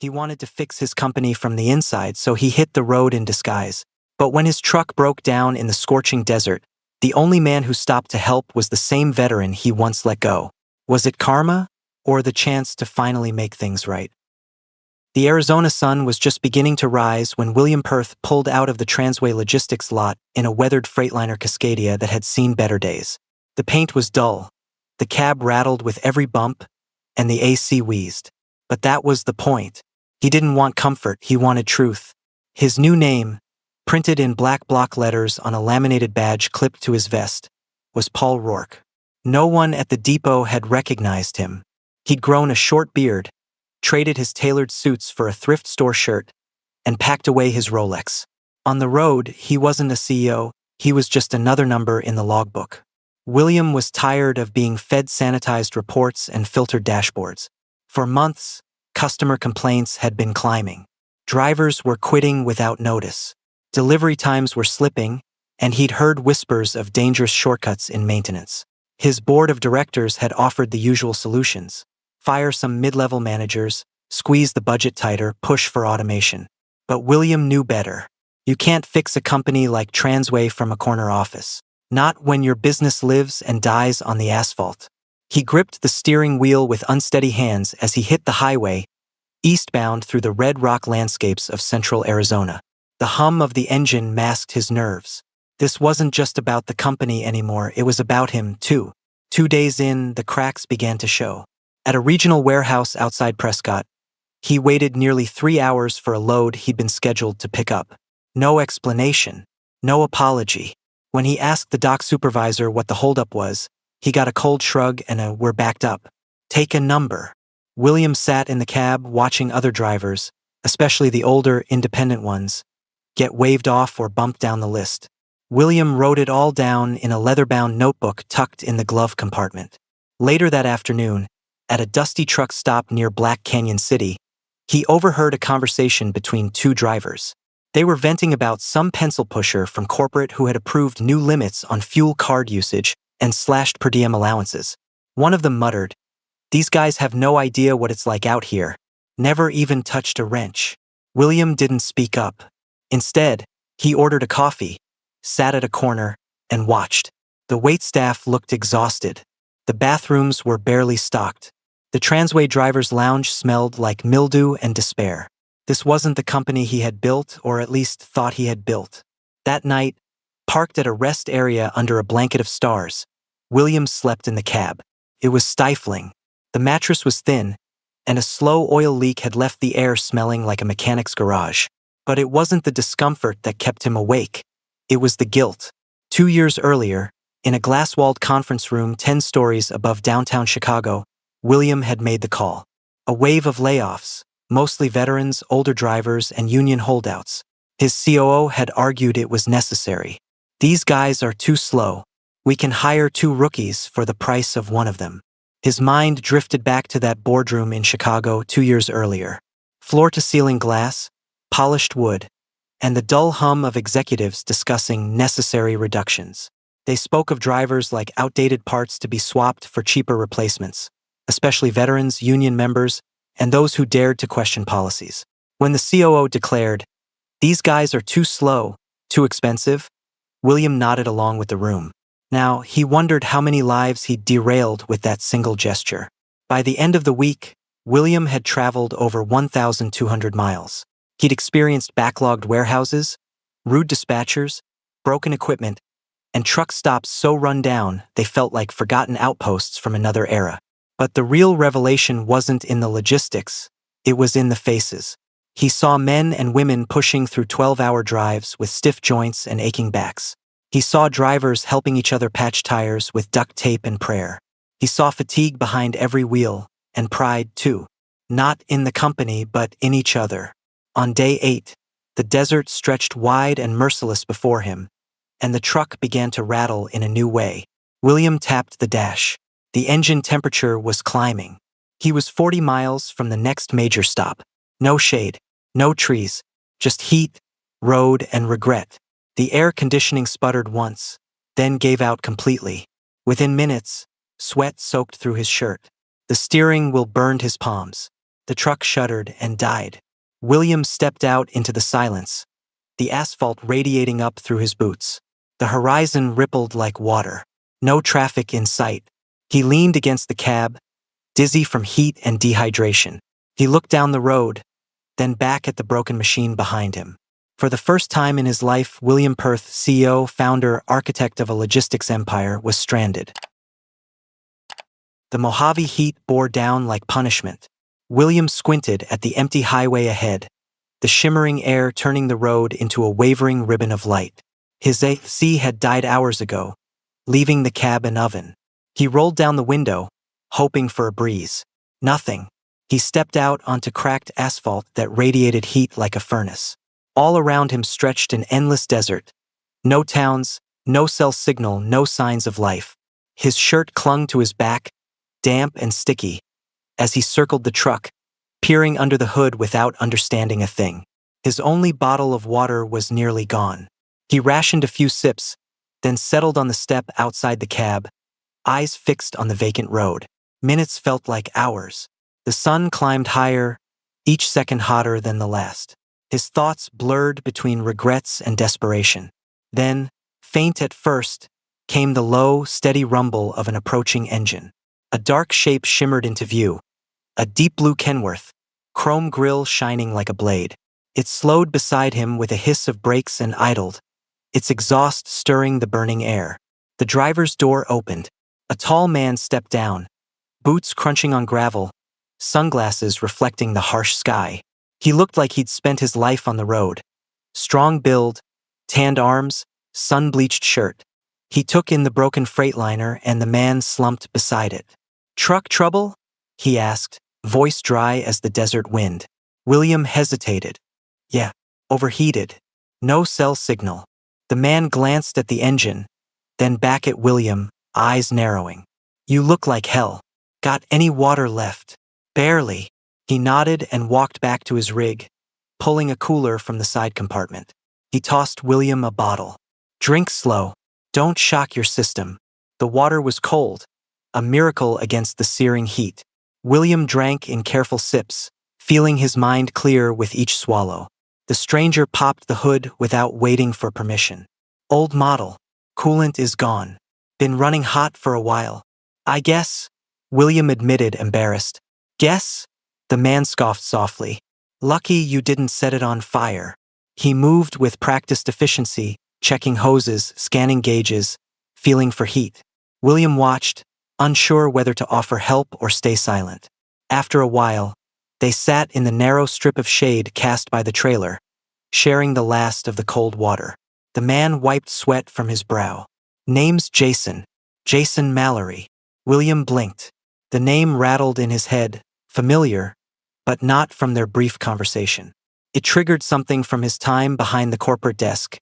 He wanted to fix his company from the inside, so he hit the road in disguise. But when his truck broke down in the scorching desert, the only man who stopped to help was the same veteran he once let go. Was it karma, or the chance to finally make things right? The Arizona sun was just beginning to rise when William Perth pulled out of the Transway Logistics lot in a weathered Freightliner Cascadia that had seen better days. The paint was dull, the cab rattled with every bump, and the AC wheezed. But that was the point. He didn't want comfort, he wanted truth. His new name, printed in black block letters on a laminated badge clipped to his vest, was Paul Rourke. No one at the depot had recognized him. He'd grown a short beard, traded his tailored suits for a thrift store shirt, and packed away his Rolex. On the road, he wasn't a CEO, he was just another number in the logbook. William was tired of being fed sanitized reports and filtered dashboards. For months, customer complaints had been climbing. Drivers were quitting without notice. Delivery times were slipping, and he'd heard whispers of dangerous shortcuts in maintenance. His board of directors had offered the usual solutions: fire some mid-level managers, squeeze the budget tighter, push for automation. But William knew better. You can't fix a company like Transway from a corner office. Not when your business lives and dies on the asphalt. He gripped the steering wheel with unsteady hands as he hit the highway, eastbound through the red rock landscapes of central Arizona. The hum of the engine masked his nerves. This wasn't just about the company anymore, it was about him, too. 2 days in, the cracks began to show. At a regional warehouse outside Prescott, he waited nearly 3 hours for a load he'd been scheduled to pick up. No explanation, no apology. When he asked the dock supervisor what the holdup was, he got a cold shrug and a "we're backed up." Take a number. William sat in the cab watching other drivers, especially the older, independent ones, get waved off or bumped down the list. William wrote it all down in a leather-bound notebook tucked in the glove compartment. Later that afternoon, at a dusty truck stop near Black Canyon City, he overheard a conversation between two drivers. They were venting about some pencil pusher from corporate who had approved new limits on fuel card usage and slashed per diem allowances. One of them muttered, "These guys have no idea what it's like out here. Never even touched a wrench." William didn't speak up. Instead, he ordered a coffee, sat at a corner, and watched. The waitstaff looked exhausted. The bathrooms were barely stocked. The Transway driver's lounge smelled like mildew and despair. This wasn't the company he had built, or at least thought he had built. That night, parked at a rest area under a blanket of stars, William slept in the cab. It was stifling. The mattress was thin, and a slow oil leak had left the air smelling like a mechanic's garage. But it wasn't the discomfort that kept him awake. It was the guilt. 2 years earlier, in a glass-walled conference room 10 stories above downtown Chicago, William had made the call. A wave of layoffs, mostly veterans, older drivers, and union holdouts. His COO had argued it was necessary. "These guys are too slow. We can hire 2 rookies for the price of one of them." His mind drifted back to that boardroom in Chicago 2 years earlier. Floor-to-ceiling glass, polished wood, and the dull hum of executives discussing necessary reductions. They spoke of drivers like outdated parts to be swapped for cheaper replacements, especially veterans, union members, and those who dared to question policies. When the COO declared, "These guys are too slow, too expensive," William nodded along with the room. Now, he wondered how many lives he'd derailed with that single gesture. By the end of the week, William had traveled over 1,200 miles. He'd experienced backlogged warehouses, rude dispatchers, broken equipment, and truck stops so run down they felt like forgotten outposts from another era. But the real revelation wasn't in the logistics, it was in the faces. He saw men and women pushing through 12-hour drives with stiff joints and aching backs. He saw drivers helping each other patch tires with duct tape and prayer. He saw fatigue behind every wheel, and pride too. Not in the company, but in each other. On day 8, the desert stretched wide and merciless before him, and the truck began to rattle in a new way. William tapped the dash. The engine temperature was climbing. He was 40 miles from the next major stop. No shade, no trees, just heat, road, and regret. The air conditioning sputtered once, then gave out completely. Within minutes, sweat soaked through his shirt. The steering wheel burned his palms. The truck shuddered and died. William stepped out into the silence, the asphalt radiating up through his boots. The horizon rippled like water. No traffic in sight. He leaned against the cab, dizzy from heat and dehydration. He looked down the road, then back at the broken machine behind him. For the first time in his life, William Perth, CEO, founder, architect of a logistics empire, was stranded. The Mojave heat bore down like punishment. William squinted at the empty highway ahead, the shimmering air turning the road into a wavering ribbon of light. His AC had died hours ago, leaving the cab an oven. He rolled down the window, hoping for a breeze. Nothing. He stepped out onto cracked asphalt that radiated heat like a furnace. All around him stretched an endless desert. No towns, no cell signal, no signs of life. His shirt clung to his back, damp and sticky, as he circled the truck, peering under the hood without understanding a thing. His only bottle of water was nearly gone. He rationed a few sips, then settled on the step outside the cab, eyes fixed on the vacant road. Minutes felt like hours. The sun climbed higher, each second hotter than the last. His thoughts blurred between regrets and desperation. Then, faint at first, came the low, steady rumble of an approaching engine. A dark shape shimmered into view, a deep blue Kenworth, chrome grille shining like a blade. It slowed beside him with a hiss of brakes and idled, its exhaust stirring the burning air. The driver's door opened. A tall man stepped down, boots crunching on gravel, sunglasses reflecting the harsh sky. He looked like he'd spent his life on the road. Strong build, tanned arms, sun-bleached shirt. He took in the broken Freightliner and the man slumped beside it. "Truck trouble?" he asked, voice dry as the desert wind. William hesitated. "Yeah, overheated. No cell signal." The man glanced at the engine, then back at William, eyes narrowing. "You look like hell. Got any water left?" "Barely." He nodded and walked back to his rig, pulling a cooler from the side compartment. He tossed William a bottle. "Drink slow. Don't shock your system." The water was cold, a miracle against the searing heat. William drank in careful sips, feeling his mind clear with each swallow. The stranger popped the hood without waiting for permission. "Old model. Coolant is gone. Been running hot for a while." "I guess," William admitted, embarrassed. "Guess?" The man scoffed softly. "Lucky you didn't set it on fire." He moved with practiced efficiency, checking hoses, scanning gauges, feeling for heat. William watched, unsure whether to offer help or stay silent. After a while, they sat in the narrow strip of shade cast by the trailer, sharing the last of the cold water. The man wiped sweat from his brow. "Name's Jason. Jason Mallory." William blinked. The name rattled in his head, familiar, but not from their brief conversation. It triggered something from his time behind the corporate desk,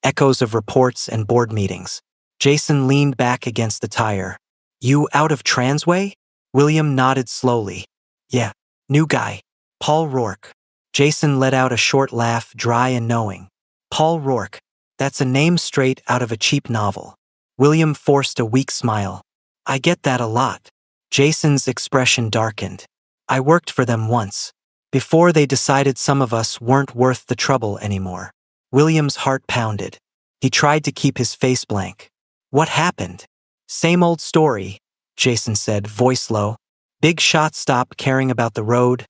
echoes of reports and board meetings. Jason leaned back against the tire. "You out of Transway?" William nodded slowly. "Yeah, new guy. Paul Rourke." Jason let out a short laugh, dry and knowing. Paul Rourke. That's a name straight out of a cheap novel. William forced a weak smile. "I get that a lot." Jason's expression darkened. "I worked for them once. Before they decided some of us weren't worth the trouble anymore." William's heart pounded. He tried to keep his face blank. "What happened?" "Same old story," Jason said, voice low. "Big shots stop caring about the road,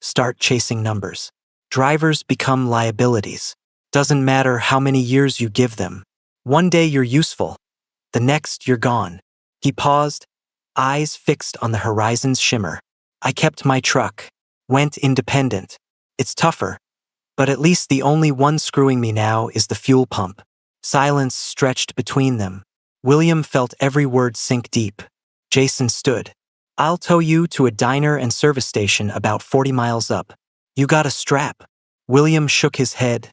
start chasing numbers. Drivers become liabilities. Doesn't matter how many years you give them. One day you're useful, the next you're gone." He paused, eyes fixed on the horizon's shimmer. "I kept my truck, went independent. It's tougher, but at least the only one screwing me now is the fuel pump." Silence stretched between them. William felt every word sink deep. Jason stood. "I'll tow you to a diner and service station about 40 miles up. You got a strap?" William shook his head,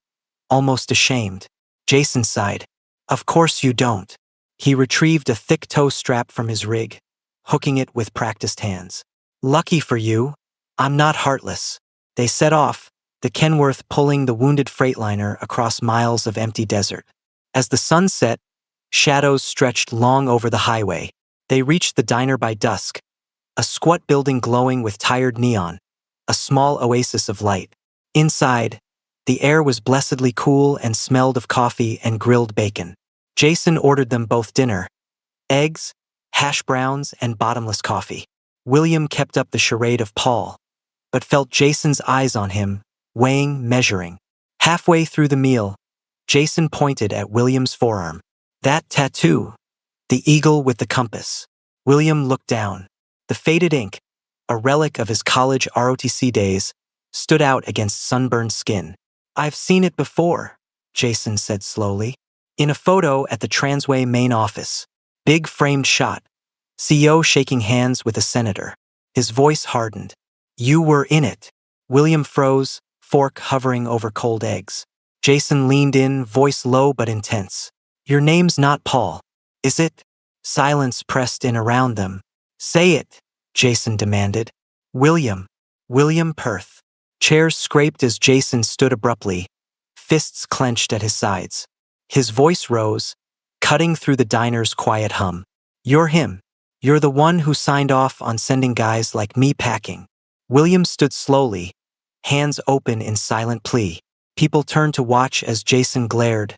almost ashamed. Jason sighed. "Of course you don't." He retrieved a thick tow strap from his rig, hooking it with practiced hands. "Lucky for you, I'm not heartless." They set off, the Kenworth pulling the wounded Freightliner across miles of empty desert. As the sun set, shadows stretched long over the highway. They reached the diner by dusk, a squat building glowing with tired neon, a small oasis of light. Inside, the air was blessedly cool and smelled of coffee and grilled bacon. Jason ordered them both dinner: eggs, hash browns, and bottomless coffee. William kept up the charade of Paul, but felt Jason's eyes on him, weighing, measuring. Halfway through the meal, Jason pointed at William's forearm. "That tattoo, the eagle with the compass." William looked down. The faded ink, a relic of his college ROTC days, stood out against sunburned skin. "I've seen it before," Jason said slowly. "In a photo at the Transway main office. Big framed shot. CEO shaking hands with a senator." His voice hardened. "You were in it." William froze, fork hovering over cold eggs. Jason leaned in, voice low but intense. "Your name's not Paul, is it?" Silence pressed in around them. "Say it," Jason demanded. "William. William Perth." Chairs scraped as Jason stood abruptly, fists clenched at his sides. His voice rose, cutting through the diner's quiet hum. "You're him. You're the one who signed off on sending guys like me packing." William stood slowly, hands open in silent plea. People turned to watch as Jason glared,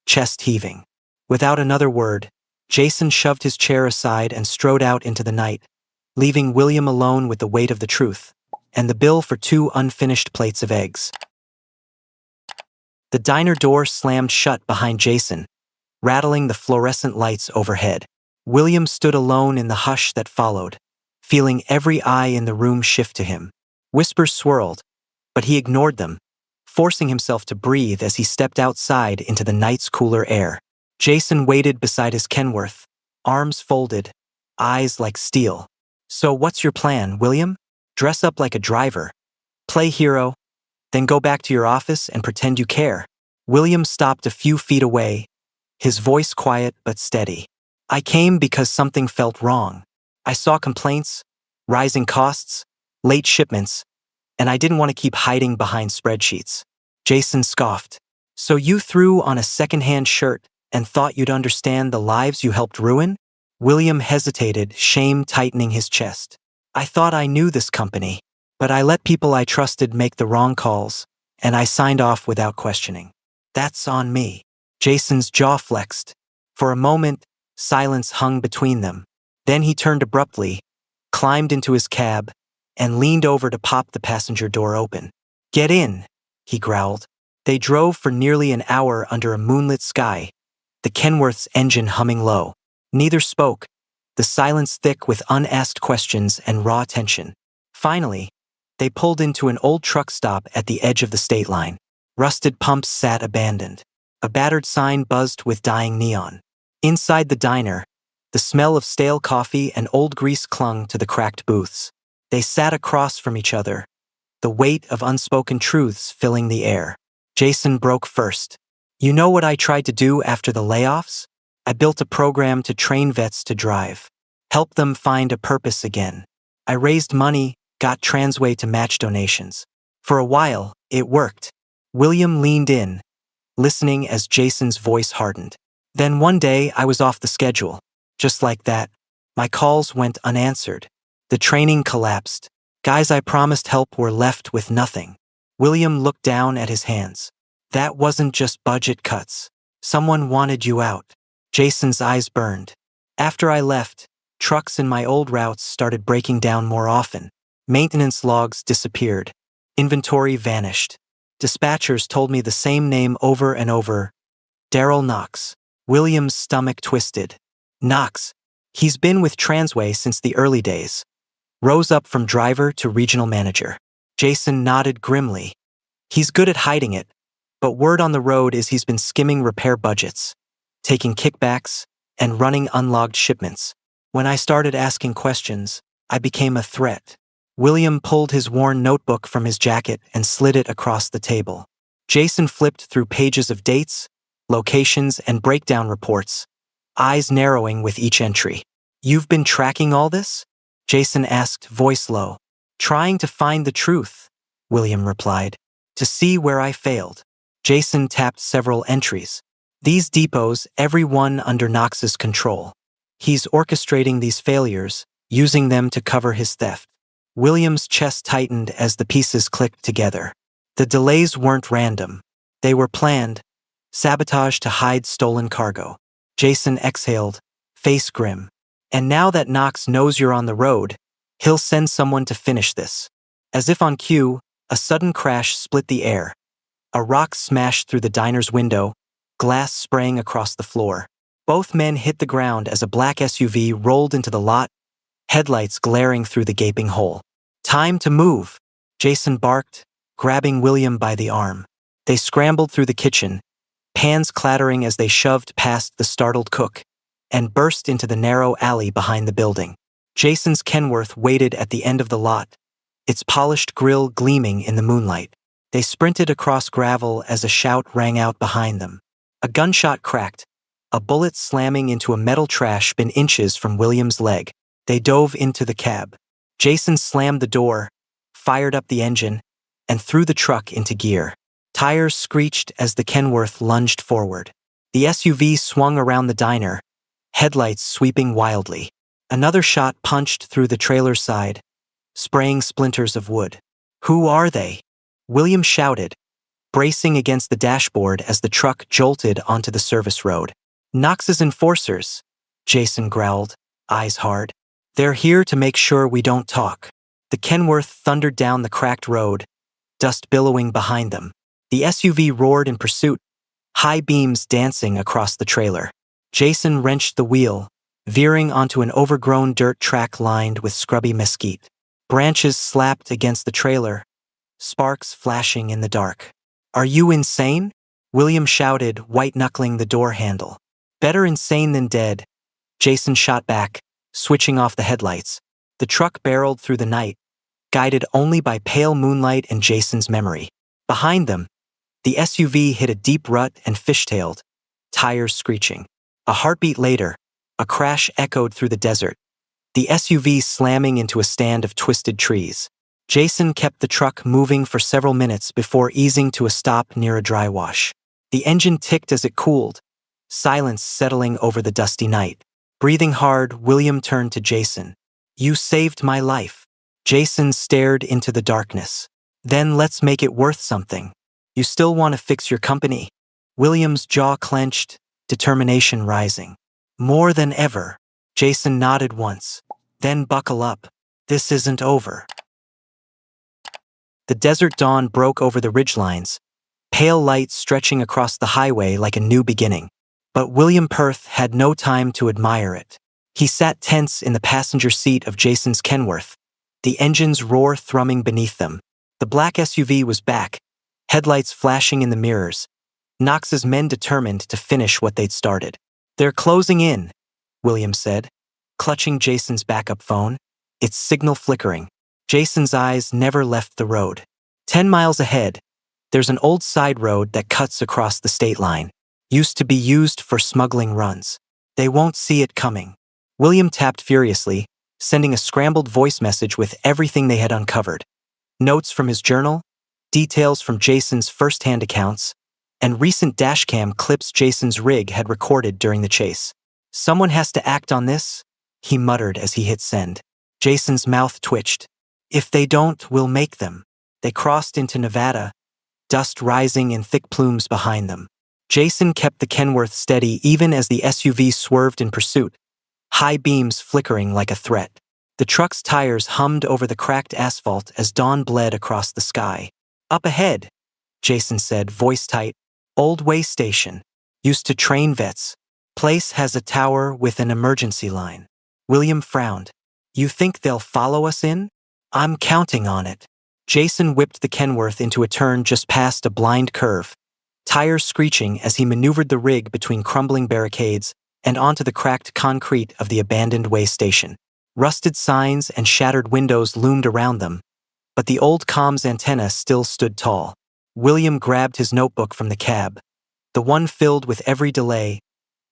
chest heaving. Without another word, Jason shoved his chair aside and strode out into the night, leaving William alone with the weight of the truth and the bill for 2 unfinished plates of eggs. The diner door slammed shut behind Jason, rattling the fluorescent lights overhead. William stood alone in the hush that followed, feeling every eye in the room shift to him. Whispers swirled, but he ignored them, forcing himself to breathe as he stepped outside into the night's cooler air. Jason waited beside his Kenworth, arms folded, eyes like steel. "So what's your plan, William? Dress up like a driver, play hero, then go back to your office and pretend you care?" William stopped a few feet away, his voice quiet but steady. "I came because something felt wrong. I saw complaints, rising costs, late shipments, and I didn't want to keep hiding behind spreadsheets." Jason scoffed. "So you threw on a second-hand shirt and thought you'd understand the lives you helped ruin?" William hesitated, shame tightening his chest. "I thought I knew this company, but I let people I trusted make the wrong calls, and I signed off without questioning. That's on me." Jason's jaw flexed. For a moment, silence hung between them. Then he turned abruptly, climbed into his cab, and leaned over to pop the passenger door open. "Get in," he growled. They drove for nearly an hour under a moonlit sky, the Kenworth's engine humming low. Neither spoke, the silence thick with unasked questions and raw tension. Finally, they pulled into an old truck stop at the edge of the state line. Rusted pumps sat abandoned. A battered sign buzzed with dying neon. Inside the diner, the smell of stale coffee and old grease clung to the cracked booths. They sat across from each other, the weight of unspoken truths filling the air. Jason broke first. "You know what I tried to do after the layoffs? I built a program to train vets to drive, help them find a purpose again. I raised money, got Transway to match donations. For a while, it worked." William leaned in, listening as Jason's voice hardened. "Then one day I was off the schedule. Just like that, my calls went unanswered. The training collapsed. Guys I promised help were left with nothing." William looked down at his hands. "That wasn't just budget cuts. Someone wanted you out." Jason's eyes burned. "After I left, trucks in my old routes started breaking down more often. Maintenance logs disappeared. Inventory vanished. Dispatchers told me the same name over and over: Daryl Knox." William's stomach twisted. "Knox. He's been with Transway since the early days. Rose up from driver to regional manager." Jason nodded grimly. "He's good at hiding it, but word on the road is he's been skimming repair budgets, taking kickbacks, and running unlogged shipments. When I started asking questions, I became a threat." William pulled his worn notebook from his jacket and slid it across the table. Jason flipped through pages of dates, locations, and breakdown reports, eyes narrowing with each entry. "You've been tracking all this?" Jason asked, voice low. "Trying to find the truth," William replied. "To see where I failed." Jason tapped several entries. "These depots, every one under Knox's control. He's orchestrating these failures, using them to cover his theft. William's chest tightened as the pieces clicked together. The delays weren't random. They were planned. Sabotage to hide stolen cargo. Jason exhaled, face grim. And now that Knox knows you're on the road, he'll send someone to finish this. As if on cue, a sudden crash split the air. A rock smashed through the diner's window, glass spraying across the floor. Both men hit the ground as a black SUV rolled into the lot, headlights glaring through the gaping hole. "Time to move," Jason barked, grabbing William by the arm. They scrambled through the kitchen, pans clattering as they shoved past the startled cook, and burst into the narrow alley behind the building. Jason's Kenworth waited at the end of the lot, its polished grille gleaming in the moonlight. They sprinted across gravel as a shout rang out behind them. A gunshot cracked, a bullet slamming into a metal trash bin inches from William's leg. They dove into the cab. Jason slammed the door, fired up the engine, and threw the truck into gear. Tires screeched as the Kenworth lunged forward. The SUV swung around the diner, headlights sweeping wildly. Another shot punched through the trailer's side, spraying splinters of wood. "Who are they?" William shouted, bracing against the dashboard as the truck jolted onto the service road. "Knox's enforcers," Jason growled, eyes hard. "They're here to make sure we don't talk." The Kenworth thundered down the cracked road, dust billowing behind them. The SUV roared in pursuit, high beams dancing across the trailer. Jason wrenched the wheel, veering onto an overgrown dirt track lined with scrubby mesquite. Branches slapped against the trailer, sparks flashing in the dark. "Are you insane?" William shouted, white-knuckling the door handle. "Better insane than dead," Jason shot back, switching off the headlights. The truck barreled through the night, guided only by pale moonlight and Jason's memory. Behind them, the SUV hit a deep rut and fishtailed, tires screeching. A heartbeat later, a crash echoed through the desert, the SUV slamming into a stand of twisted trees. Jason kept the truck moving for several minutes before easing to a stop near a dry wash. The engine ticked as it cooled, silence settling over the dusty night. Breathing hard, William turned to Jason. "You saved my life." Jason stared into the darkness. "Then let's make it worth something. You still want to fix your company?" William's jaw clenched, determination rising. "More than ever." Jason nodded once. "Then buckle up. This isn't over." The desert dawn broke over the ridgelines, pale light stretching across the highway like a new beginning. But William Perth had no time to admire it. He sat tense in the passenger seat of Jason's Kenworth, the engine's roar thrumming beneath them. The black SUV was back, headlights flashing in the mirrors, Knox's men determined to finish what they'd started. "They're closing in," William said, clutching Jason's backup phone, its signal flickering. Jason's eyes never left the road. 10 miles ahead, there's an old side road that cuts across the state line. Used to be used for smuggling runs. They won't see it coming. William tapped furiously, sending a scrambled voice message with everything they had uncovered. Notes from his journal, details from Jason's first-hand accounts, and recent dashcam clips Jason's rig had recorded during the chase. "Someone has to act on this," he muttered as he hit send. Jason's mouth twitched. "If they don't, we'll make them." They crossed into Nevada, dust rising in thick plumes behind them. Jason kept the Kenworth steady even as the SUV swerved in pursuit, high beams flickering like a threat. The truck's tires hummed over the cracked asphalt as dawn bled across the sky. "Up ahead," Jason said, voice tight. "Old way station. Used to train vets. Place has a tower with an emergency line." William frowned. "You think they'll follow us in?" "I'm counting on it." Jason whipped the Kenworth into a turn just past a blind curve, tires screeching as he maneuvered the rig between crumbling barricades and onto the cracked concrete of the abandoned way station. Rusted signs and shattered windows loomed around them, but the old comms antenna still stood tall. William grabbed his notebook from the cab, the one filled with every delay,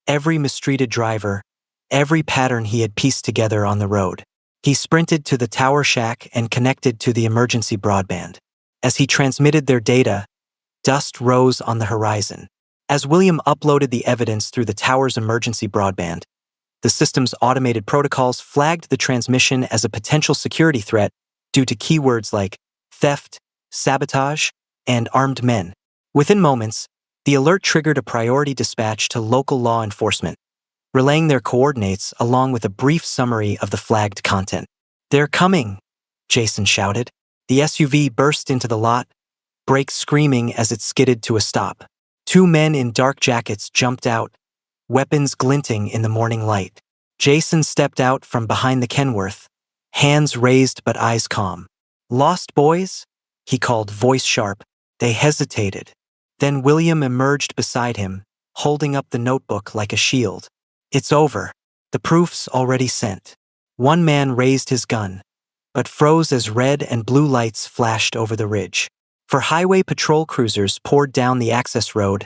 every mistreated driver, every pattern he had pieced together on the road. He sprinted to the tower shack and connected to the emergency broadband. As he transmitted their data, dust rose on the horizon. As William uploaded the evidence through the tower's emergency broadband, the system's automated protocols flagged the transmission as a potential security threat due to keywords like theft, sabotage, and armed men. Within moments, the alert triggered a priority dispatch to local law enforcement, relaying their coordinates along with a brief summary of the flagged content. "They're coming," Jason shouted. The SUV burst into the lot, brakes screaming as it skidded to a stop. Two men in dark jackets jumped out, weapons glinting in the morning light. Jason stepped out from behind the Kenworth, hands raised but eyes calm. "Lost boys?" he called, voice sharp. They hesitated. Then William emerged beside him, holding up the notebook like a shield. "It's over. The proof's already sent." One man raised his gun, but froze as red and blue lights flashed over the ridge. For highway patrol cruisers poured down the access road,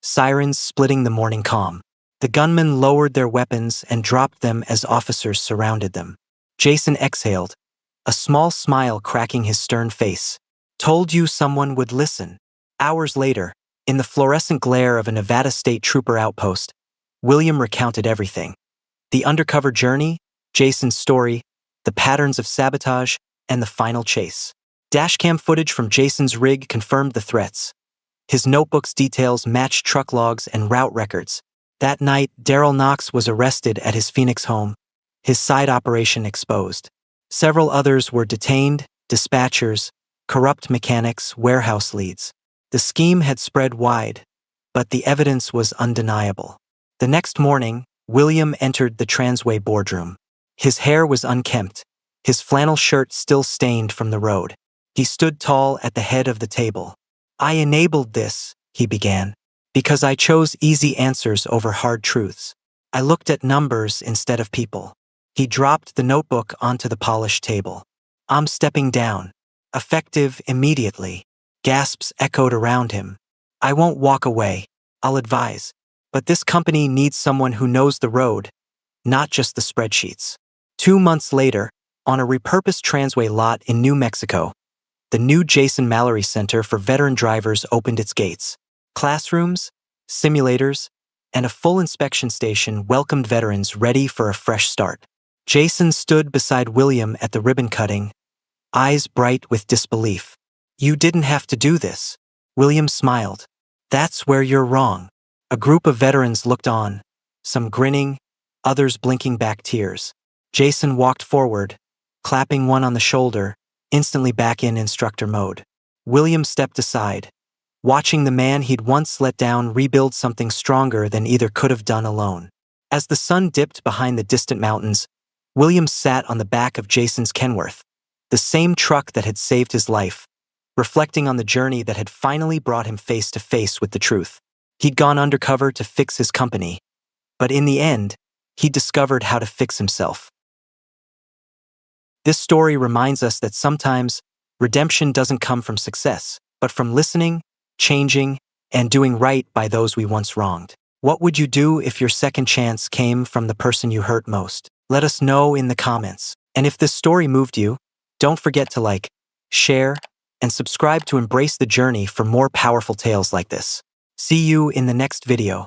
sirens splitting the morning calm. The gunmen lowered their weapons and dropped them as officers surrounded them. Jason exhaled, a small smile cracking his stern face. "Told you someone would listen." Hours later, in the fluorescent glare of a Nevada State Trooper outpost, William recounted everything. The undercover journey, Jason's story, the patterns of sabotage, and the final chase. Dashcam footage from Jason's rig confirmed the threats. His notebook's details matched truck logs and route records. That night, Darryl Knox was arrested at his Phoenix home, his side operation exposed. Several others were detained, dispatchers, corrupt mechanics, warehouse leads. The scheme had spread wide, but the evidence was undeniable. The next morning, William entered the Transway boardroom. His hair was unkempt, his flannel shirt still stained from the road. He stood tall at the head of the table. "I enabled this," he began, "because I chose easy answers over hard truths. I looked at numbers instead of people." He dropped the notebook onto the polished table. "I'm stepping down. Effective immediately." Gasps echoed around him. "I won't walk away. I'll advise. But this company needs someone who knows the road, not just the spreadsheets." 2 months later, on a repurposed Transway lot in New Mexico, the new Jason Mallory Center for Veteran Drivers opened its gates. Classrooms, simulators, and a full inspection station welcomed veterans ready for a fresh start. Jason stood beside William at the ribbon cutting, eyes bright with disbelief. "You didn't have to do this." William smiled. "That's where you're wrong." A group of veterans looked on, some grinning, others blinking back tears. Jason walked forward, clapping one on the shoulder, instantly back in instructor mode. William stepped aside, watching the man he'd once let down rebuild something stronger than either could have done alone. As the sun dipped behind the distant mountains, William sat on the back of Jason's Kenworth, the same truck that had saved his life, reflecting on the journey that had finally brought him face to face with the truth. He'd gone undercover to fix his company, but in the end, he discovered how to fix himself. This story reminds us that sometimes redemption doesn't come from success, but from listening, changing, and doing right by those we once wronged. What would you do if your second chance came from the person you hurt most? Let us know in the comments. And if this story moved you, don't forget to like, share, and subscribe to embrace the journey for more powerful tales like this. See you in the next video.